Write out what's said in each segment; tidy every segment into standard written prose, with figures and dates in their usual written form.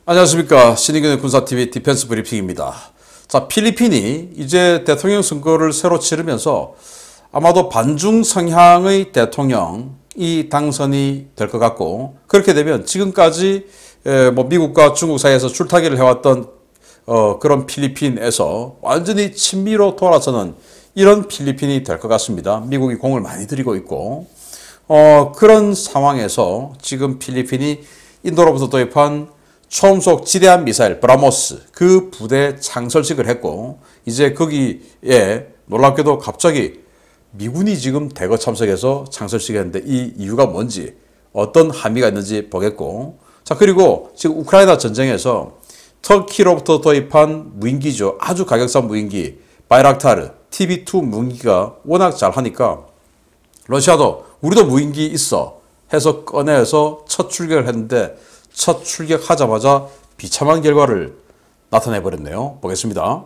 안녕하십니까. 신의균의 군사TV 디펜스 브리핑입니다. 자, 필리핀이 이제 대통령 선거를 새로 치르면서 아마도 반중 성향의 대통령이 당선이 될 것 같고, 그렇게 되면 지금까지 미국과 중국 사이에서 줄타기를 해왔던 그런 필리핀에서 완전히 친미로 돌아서는 이런 필리핀이 될 것 같습니다. 미국이 공을 많이 들이고 있고, 그런 상황에서 지금 필리핀이 인도로부터 도입한 초음속 지대함 미사일 브라모스 그 부대 창설식을 했고, 이제 거기에 놀랍게도 갑자기 미군이 지금 대거 참석해서 창설식을 했는데 이 이유가 뭔지, 어떤 함의가 있는지 보겠고, 자, 그리고 지금 우크라이나 전쟁에서 터키로부터 도입한 무인기죠. 아주 가격싼 무인기 바이락타르 TB2 무인기가 워낙 잘하니까 러시아도 우리도 무인기 있어 해서 꺼내서 첫 출격을 했는데, 첫 출격하자마자 비참한 결과를 나타내버렸네요. 보겠습니다.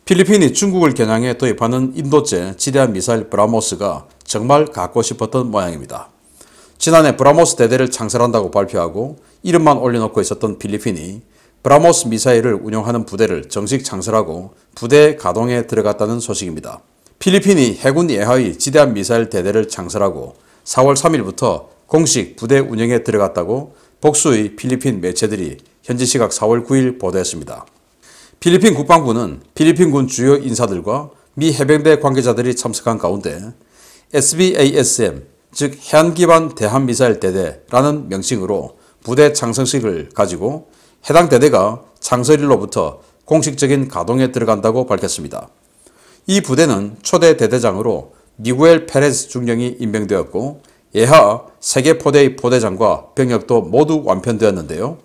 필리핀이 중국을 겨냥해 도입하는 인도제 지대함 미사일 브라모스가 정말 갖고 싶었던 모양입니다. 지난해 브라모스 대대를 창설한다고 발표하고 이름만 올려놓고 있었던 필리핀이 브라모스 미사일을 운용하는 부대를 정식 창설하고 부대 가동에 들어갔다는 소식입니다. 필리핀이 해군 예하의 지대함 미사일 대대를 창설하고 4월 3일부터 공식 부대 운영에 들어갔다고 복수의 필리핀 매체들이 현지 시각 4월 9일 보도했습니다. 필리핀 국방부는 필리핀군 주요 인사들과 미 해병대 관계자들이 참석한 가운데 SBASM, 즉 해안기반 대함미사일 대대라는 명칭으로 부대 창설식을 가지고 해당 대대가 창설일로부터 공식적인 가동에 들어간다고 밝혔습니다. 이 부대는 초대 대대장으로 미구엘 페레스 중령이 임명되었고, 예하 3개 포대의 포대장과 병력도 모두 완편되었는데요.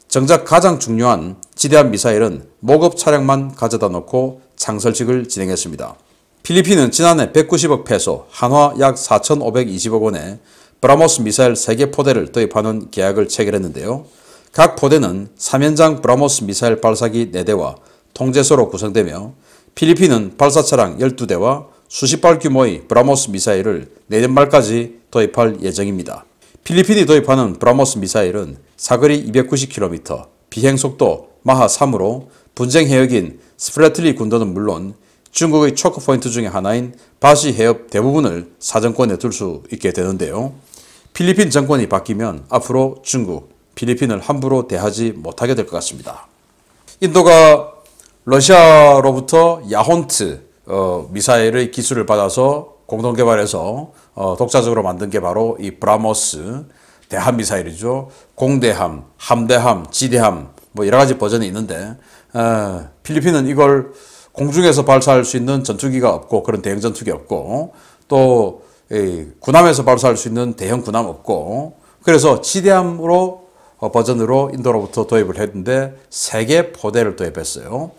정작 가장 중요한 지대함 미사일은 모급 차량만 가져다 놓고 창설식을 진행했습니다. 필리핀은 지난해 190억 페소, 한화 약 4,520억 원에 브라모스 미사일 3개 포대를 도입하는 계약을 체결했는데요. 각 포대는 3연장 브라모스 미사일 발사기 4대와 통제소로 구성되며 필리핀은 발사차량 12대와 수십 발 규모의 브라모스 미사일을 내년 말까지 도입할 예정입니다. 필리핀이 도입하는 브라모스 미사일은 사거리 290km, 비행속도 마하 3으로 분쟁 해역인 스프래틀리 군도는 물론 중국의 초크포인트 중의 하나인 바시 해협 대부분을 사정권에 둘 수 있게 되는데요. 필리핀 정권이 바뀌면 앞으로 중국, 필리핀을 함부로 대하지 못하게 될 것 같습니다. 인도가 러시아로부터 야혼트 미사일의 기술을 받아서 공동 개발해서 독자적으로 만든 게 바로 이 브라모스 대함 미사일이죠. 공대함, 함대함, 지대함 뭐 여러 가지 버전이 있는데, 필리핀은 이걸 공중에서 발사할 수 있는 전투기가 없고, 그런 대형 전투기 없고, 또 군함에서 발사할 수 있는 대형 군함 없고, 그래서 지대함으로 버전으로 인도로부터 도입을 했는데 3개 포대를 도입했어요.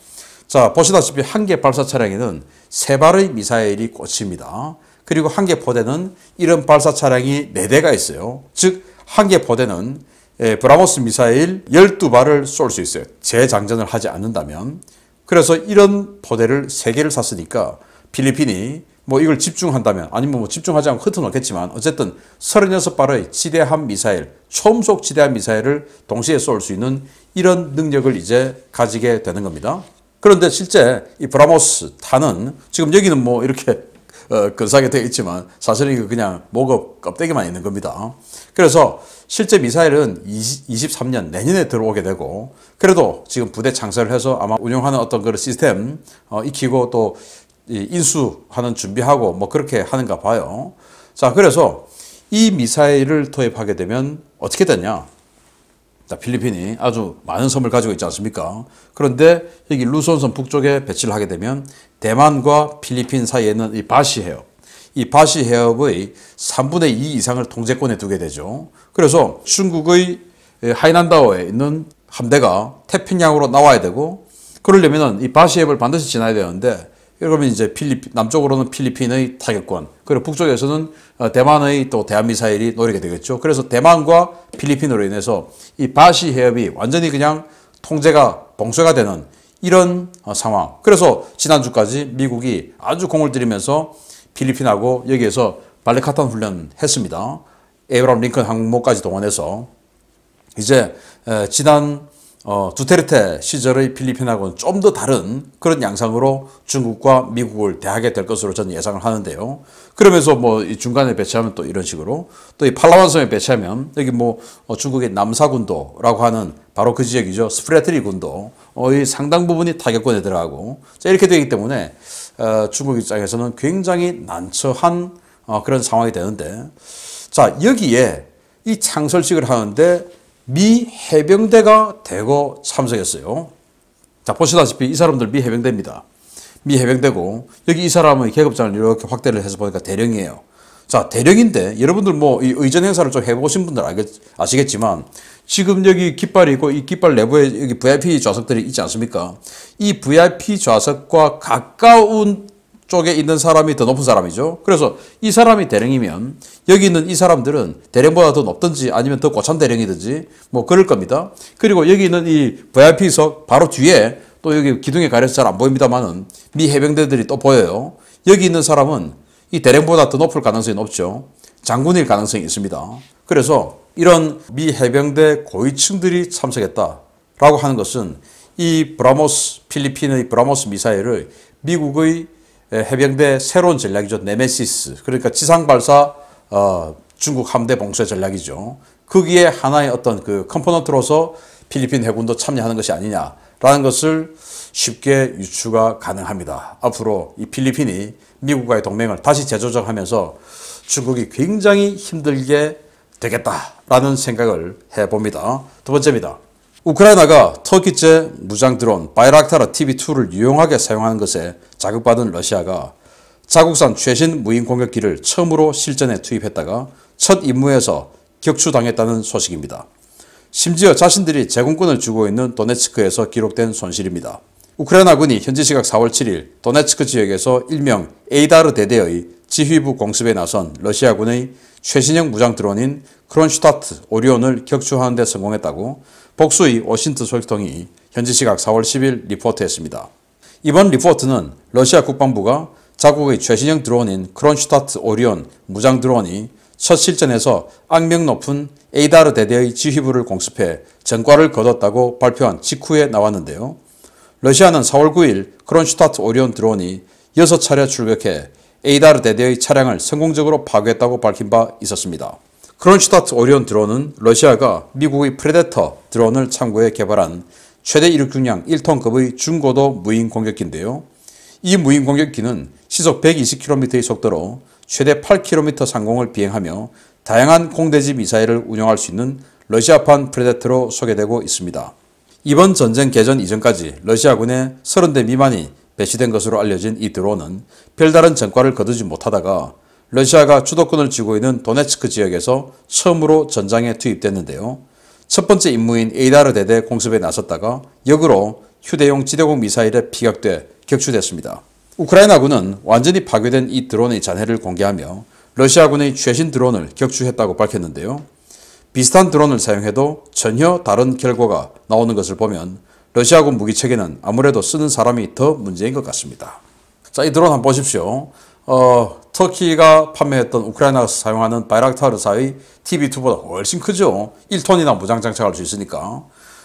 자, 보시다시피 한 개 발사 차량에는 3발의 미사일이 꽂힙니다. 그리고 한 개 포대는 이런 발사 차량이 4대가 있어요. 즉, 한 개 포대는 브라모스 미사일 12발을 쏠 수 있어요. 재장전을 하지 않는다면. 그래서 이런 포대를 3개를 샀으니까 필리핀이 뭐 이걸 집중한다면, 아니면 뭐 집중하지 않고 흩어놓겠지만, 어쨌든 36발의 지대함 미사일, 초음속 지대함 미사일을 동시에 쏠 수 있는 이런 능력을 이제 가지게 되는 겁니다. 그런데 실제 이 브라모스 탄은 지금 여기는 뭐 이렇게 근사하게 되어 있지만 사실은 이거 그냥 모급 껍데기만 있는 겁니다. 그래서 실제 미사일은 23년 내년에 들어오게 되고, 그래도 지금 부대 창설을 해서 아마 운영하는 어떤 그런 시스템 익히고 또 인수하는 준비하고 뭐 그렇게 하는가 봐요. 자, 그래서 이 미사일을 도입하게 되면 어떻게 되냐? 필리핀이 아주 많은 섬을 가지고 있지 않습니까? 그런데 여기 루손섬 북쪽에 배치를 하게 되면 대만과 필리핀 사이에 있는 이 바시 해협, 이 바시 해협의 3분의 2 이상을 통제권에 두게 되죠. 그래서 중국의 하이난다오에 있는 함대가 태평양으로 나와야 되고, 그러려면 이 바시 해협을 반드시 지나야 되는데, 그러면 이제 남쪽으로는 필리핀의 타격권, 그리고 북쪽에서는 대만의 또 대한미사일이 노리게 되겠죠. 그래서 대만과 필리핀으로 인해서 이 바시 해협이 완전히 그냥 통제가 봉쇄가 되는 이런 상황. 그래서 지난주까지 미국이 아주 공을 들이면서 필리핀하고 여기에서 발레카탄 훈련 했습니다. 에이브람 링컨 항모까지 동원해서 이제 지난 두테르테 시절의 필리핀하고는 좀 더 다른 그런 양상으로 중국과 미국을 대하게 될 것으로 저는 예상을 하는데요. 그러면서 뭐 이 중간에 배치하면 또 이런 식으로 또 이 팔라완섬에 배치하면 여기 뭐 중국의 남사군도라고 하는 바로 그 지역이죠. 스프레트리 군도의 상당 부분이 타격권에 들어가고 자, 이렇게 되기 때문에 중국 입장에서는 굉장히 난처한 그런 상황이 되는데 자 여기에 이 창설식을 하는데 미 해병대가 대거 참석했어요. 자 보시다시피 이 사람들 미 해병대입니다. 미 해병대고 여기 이 사람의 계급장을 이렇게 확대를 해서 보니까 대령이에요. 자 대령인데 여러분들 뭐 이 의전 행사를 좀 해보신 분들 아시겠지만 지금 여기 깃발이 있고 이 깃발 내부에 여기 VIP 좌석들이 있지 않습니까? 이 VIP 좌석과 가까운 쪽에 있는 사람이 더 높은 사람이죠. 그래서 이 사람이 대령이면 여기 있는 이 사람들은 대령보다 더 높든지 아니면 더 고참 대령이든지 뭐 그럴 겁니다. 그리고 여기 있는 이 VIP석 바로 뒤에 또 여기 기둥에 가려서 잘 안 보입니다만은 미 해병대들이 또 보여요. 여기 있는 사람은 이 대령보다 더 높을 가능성이 높죠. 장군일 가능성이 있습니다. 그래서 이런 미 해병대 고위층들이 참석했다라고 하는 것은 이 브라모스 필리핀의 브라모스 미사일을 미국의 해병대 새로운 전략이죠. 네메시스. 그러니까 지상발사 중국 함대 봉쇄 전략이죠. 거기에 하나의 어떤 그 컴포넌트로서 필리핀 해군도 참여하는 것이 아니냐라는 것을 쉽게 유추가 가능합니다. 앞으로 이 필리핀이 미국과의 동맹을 다시 재조정하면서 중국이 굉장히 힘들게 되겠다라는 생각을 해봅니다. 두 번째입니다. 우크라이나가 터키제 무장 드론 바이락타르 TB2를 유용하게 사용하는 것에 자극받은 러시아가 자국산 최신 무인 공격기를 처음으로 실전에 투입했다가 첫 임무에서 격추당했다는 소식입니다. 심지어 자신들이 제공권을 쥐고 있는 도네츠크에서 기록된 손실입니다. 우크라이나군이 현지 시각 4월 7일 도네츠크 지역에서 일명 에이다르 대대의 지휘부 공습에 나선 러시아군의 최신형 무장 드론인 크론슈타트 오리온을 격추하는 데 성공했다고 복수의 워싱턴 소식통이 현지 시각 4월 10일 리포트했습니다. 이번 리포트는 러시아 국방부가 자국의 최신형 드론인 크론슈타트 오리온 무장 드론이 첫 실전에서 악명 높은 에이다르 대대의 지휘부를 공습해 전과를 거뒀다고 발표한 직후에 나왔는데요. 러시아는 4월 9일 크론슈타트 오리온 드론이 6차례 출격해 에이다르 대대의 차량을 성공적으로 파괴했다고 밝힌 바 있었습니다. 크론슈타트 오리온 드론은 러시아가 미국의 프레데터 드론을 참고해 개발한 최대 이륙중량 1톤급의 중고도 무인 공격기인데요. 이 무인 공격기는 시속 120km의 속도로 최대 8km 상공을 비행하며 다양한 공대지 미사일을 운용할 수 있는 러시아판 프레데터로 소개되고 있습니다. 이번 전쟁 개전 이전까지 러시아군의 30대 미만이 배치된 것으로 알려진 이 드론은 별다른 전과를 거두지 못하다가 러시아가 주도권을 쥐고 있는 도네츠크 지역에서 처음으로 전장에 투입됐는데요. 첫 번째 임무인 에이다르 대대 공습에 나섰다가 역으로 휴대용 지대공 미사일에 피격돼 격추됐습니다. 우크라이나군은 완전히 파괴된 이 드론의 잔해를 공개하며 러시아군의 최신 드론을 격추했다고 밝혔는데요. 비슷한 드론을 사용해도 전혀 다른 결과가 나오는 것을 보면 러시아군 무기체계는 아무래도 쓰는 사람이 더 문제인 것 같습니다. 자, 이 드론 한번 보십시오. 터키가 판매했던 우크라이나가 사용하는 바이락타르사의 TB2보다 훨씬 크죠. 1톤이나 무장 장착할 수 있으니까.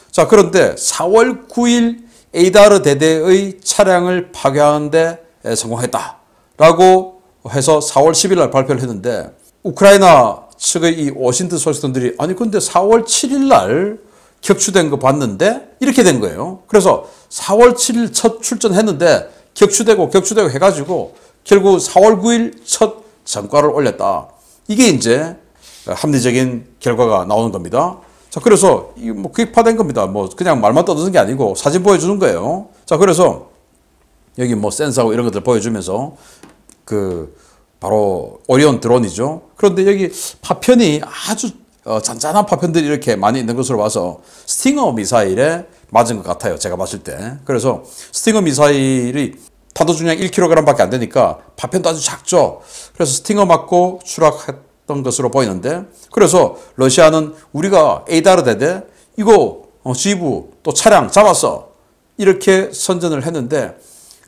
자, 그런데 4월 9일 에이다르 대대의 차량을 파괴하는데 성공했다라고 해서 4월 10일 날 발표를 했는데 우크라이나 측의 이 워싱턴 소식통들이 아니 근데 4월 7일 날 격추된 거 봤는데 이렇게 된 거예요. 그래서 4월 7일 첫 출전했는데 격추되고 해가지고 결국 4월 9일 첫 전과를 올렸다. 이게 이제 합리적인 결과가 나오는 겁니다. 자, 그래서 이 뭐 구입화된 겁니다. 뭐 그냥 말만 떠드는 게 아니고 사진 보여주는 거예요. 자, 그래서 여기 뭐 센서하고 이런 것들 보여주면서 그 바로 오리온 드론이죠. 그런데 여기 파편이 아주 잔잔한 파편들이 이렇게 많이 있는 것으로 봐서 스팅어 미사일에 맞은 것 같아요. 제가 봤을 때. 그래서 스팅어 미사일이 탄도 중량 1kg 밖에 안 되니까 파편도 아주 작죠. 그래서 스팅어 맞고 추락했던 것으로 보이는데 그래서 러시아는 우리가 에이다르 대대 이거 지휘부 또 차량 잡았어. 이렇게 선전을 했는데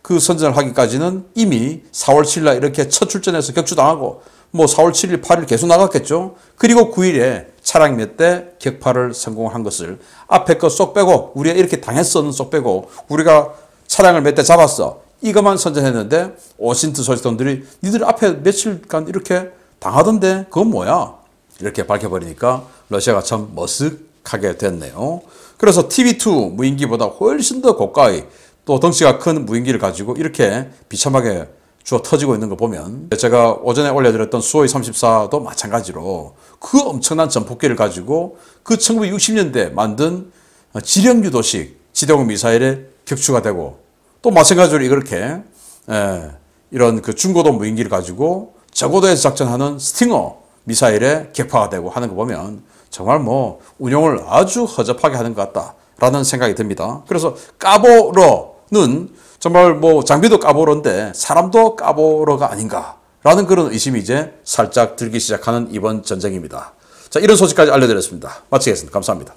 그 선전을 하기까지는 이미 4월 7일 날 이렇게 첫 출전해서 격추당하고 뭐 4월 7일, 8일 계속 나갔겠죠. 그리고 9일에 차량 몇 대 격파를 성공한 것을 앞에 거 쏙 빼고 우리가 이렇게 당했어는 쏙 빼고 우리가 차량을 몇 대 잡았어. 이것만 선전했는데 오신트 소식통들이 니들 앞에 며칠간 이렇게 당하던데 그건 뭐야? 이렇게 밝혀버리니까 러시아가 참 머쓱하게 됐네요. 그래서 TB2 무인기보다 훨씬 더 고가의 또 덩치가 큰 무인기를 가지고 이렇게 비참하게 주워 터지고 있는 거 보면 제가 오전에 올려드렸던 수호이 34도 마찬가지로 그 엄청난 전폭기를 가지고 그 1960년대 만든 지령 유도식 지대공 미사일에 격추가 되고 또 마찬가지로 이렇게 이런 그 중고도 무인기를 가지고 저고도에서 작전하는 스팅어 미사일에 격파가 되고 하는 거 보면 정말 뭐 운용을 아주 허접하게 하는 것 같다라는 생각이 듭니다. 그래서 까보러는 정말 뭐 장비도 까보러인데 사람도 까보러가 아닌가라는 그런 의심이 이제 살짝 들기 시작하는 이번 전쟁입니다. 자, 이런 소식까지 알려드렸습니다. 마치겠습니다. 감사합니다.